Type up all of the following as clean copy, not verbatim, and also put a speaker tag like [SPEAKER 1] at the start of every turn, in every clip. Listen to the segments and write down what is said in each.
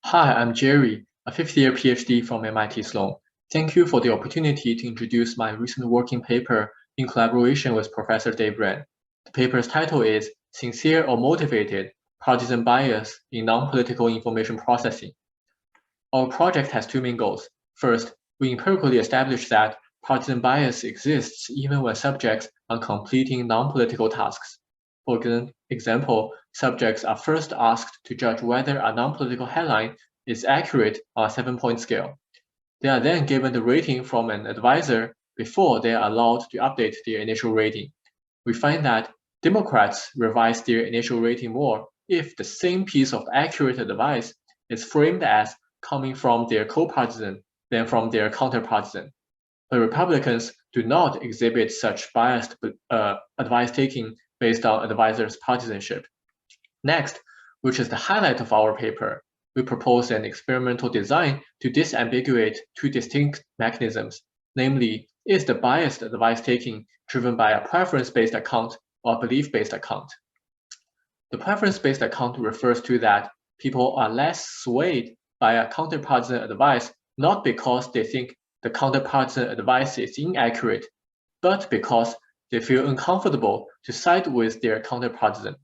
[SPEAKER 1] Hi, I'm Jerry, a fifth-year PhD from MIT Sloan. Thank you for the opportunity to introduce my recent working paper in collaboration with Professor Dave Wren. The paper's title is Sincere or Motivated Partisan Bias in Non-Political Information Processing. Our project has two main goals. First, we empirically establish that partisan bias exists even when subjects are completing non-political tasks. For example, subjects are first asked to judge whether a non-political headline is accurate on a 7-point scale. They are then given the rating from an advisor before they are allowed to update their initial rating. We find that Democrats revise their initial rating more if the same piece of accurate advice is framed as coming from their co-partisan than from their counter-partisan. But Republicans do not exhibit such biased advice taking based on advisors' partisanship. Next, which is the highlight of our paper, we propose an experimental design to disambiguate two distinct mechanisms, namely, is the biased advice taking driven by a preference-based account or a belief-based account? The preference-based account refers to that people are less swayed by a counter-partisan advice, not because they think the counter-partisan advice is inaccurate, but because they feel uncomfortable to side with their counter-partisan.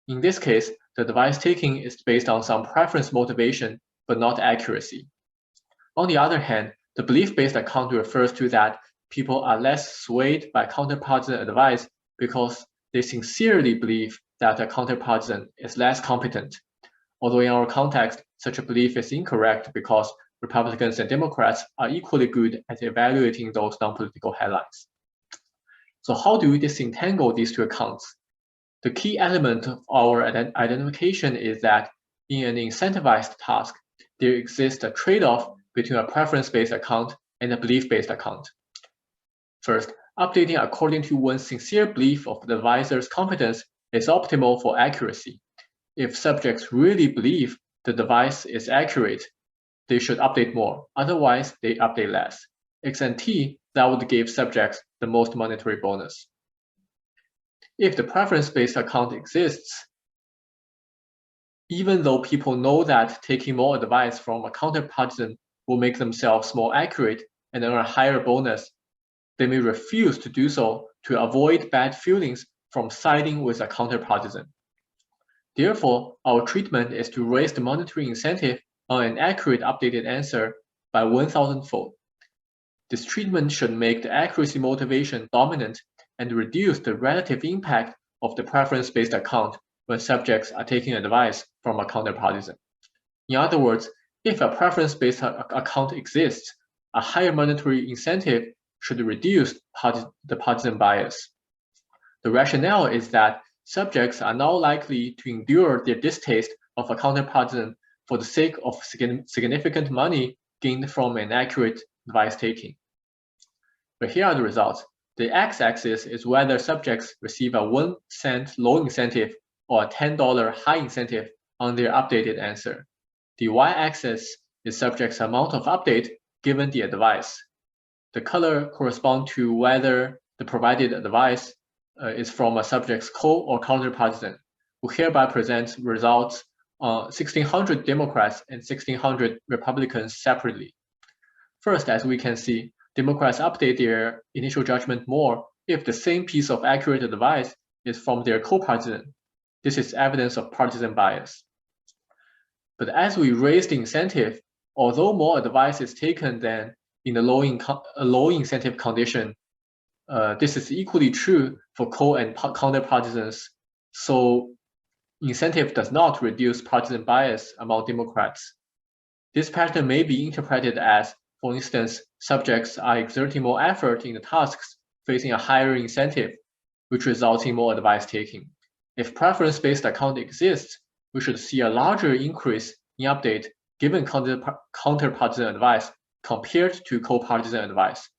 [SPEAKER 1] In this case, the advice taking is based on some preference motivation, but not accuracy. On the other hand, the belief-based account refers to that people are less swayed by counter-partisan advice because they sincerely believe that a counter-partisan is less competent. Although in our context, such a belief is incorrect because Republicans and Democrats are equally good at evaluating those non-political headlines. So how do we disentangle these two accounts? The key element of our identification is that in an incentivized task, there exists a trade-off between a preference-based account and a belief-based account. First, updating according to one's sincere belief of the advisor's competence is optimal for accuracy. If subjects really believe the device is accurate, they should update more. Otherwise, they update less. Ex-ante, that would give subjects the most monetary bonus. If the preference-based account exists, even though people know that taking more advice from a counter-partisan will make themselves more accurate and earn a higher bonus, they may refuse to do so to avoid bad feelings from siding with a counter-partisan. Therefore, our treatment is to raise the monetary incentive on an accurate updated answer by 1,000-fold. This treatment should make the accuracy motivation dominant and reduce the relative impact of the preference-based account when subjects are taking advice from a counter-partisan. In other words, if a preference-based account exists, a higher monetary incentive should reduce the partisan bias. The rationale is that subjects are now likely to endure their distaste of a counter-partisan for the sake of significant money gained from an accurate advice taking. But here are the results. The x-axis is whether subjects receive a 1-cent low incentive or a $10 high incentive on their updated answer. The y-axis is subjects' amount of update given the advice. The color corresponds to whether the provided advice is from a subject's co- or counter-partisan, who hereby presents results on 1,600 Democrats and 1,600 Republicans separately. First, as we can see, Democrats update their initial judgment more if the same piece of accurate advice is from their co-partisan. This is evidence of partisan bias. But as we raise the incentive, although more advice is taken than in a low incentive condition, this is equally true for co- and counter-partisans. So incentive does not reduce partisan bias among Democrats. This pattern may be interpreted as, for instance, subjects are exerting more effort in the tasks facing a higher incentive, which results in more advice taking. If preference-based account exists, we should see a larger increase in update given counter-partisan advice compared to co-partisan advice.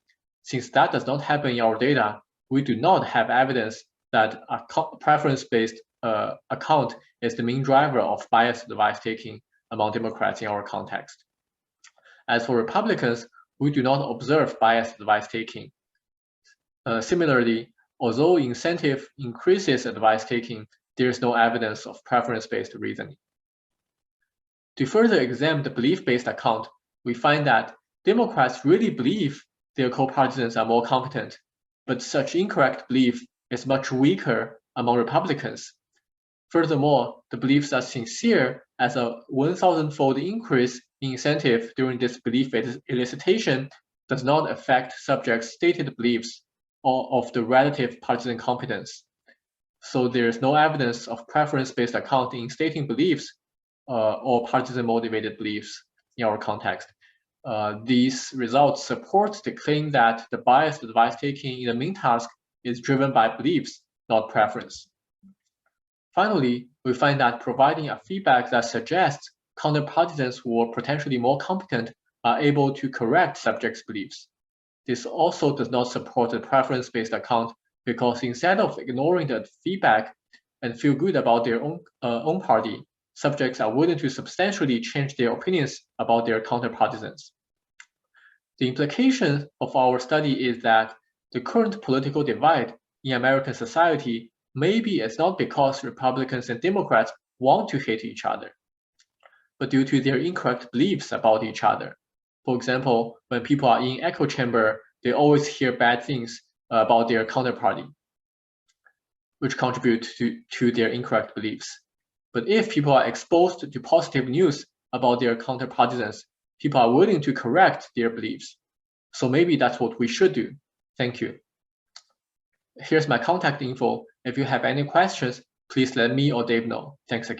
[SPEAKER 1] Since that does not happen in our data, we do not have evidence that a preference-based account is the main driver of biased advice taking among Democrats in our context. As for Republicans, we do not observe biased advice taking. Similarly, although incentive increases advice taking, there is no evidence of preference-based reasoning. To further examine the belief-based account, we find that Democrats really believe their co-partisans are more competent, but such incorrect belief is much weaker among Republicans. Furthermore, the beliefs are sincere as a 1,000-fold increase in incentive during this belief elicitation does not affect subjects' stated beliefs or of the relative partisan competence. So there is no evidence of preference-based account in stating beliefs or partisan-motivated beliefs in our context. These results support the claim that the biased advice taking in the main task is driven by beliefs, not preference. Finally, we find that providing a feedback that suggests counter-partisans who are potentially more competent are able to correct subjects' beliefs. This also does not support the preference-based account because instead of ignoring the feedback and feel good about their own party, subjects are willing to substantially change their opinions about their counter-partisans. The implication of our study is that the current political divide in American society maybe it's not because Republicans and Democrats want to hate each other, but due to their incorrect beliefs about each other. For example, when people are in echo chamber, they always hear bad things about their counterparty, which contribute to their incorrect beliefs. But if people are exposed to positive news about their counterpartisans, people are willing to correct their beliefs. So maybe that's what we should do. Thank you. Here's my contact info. If you have any questions, please let me or Dave know. Thanks again.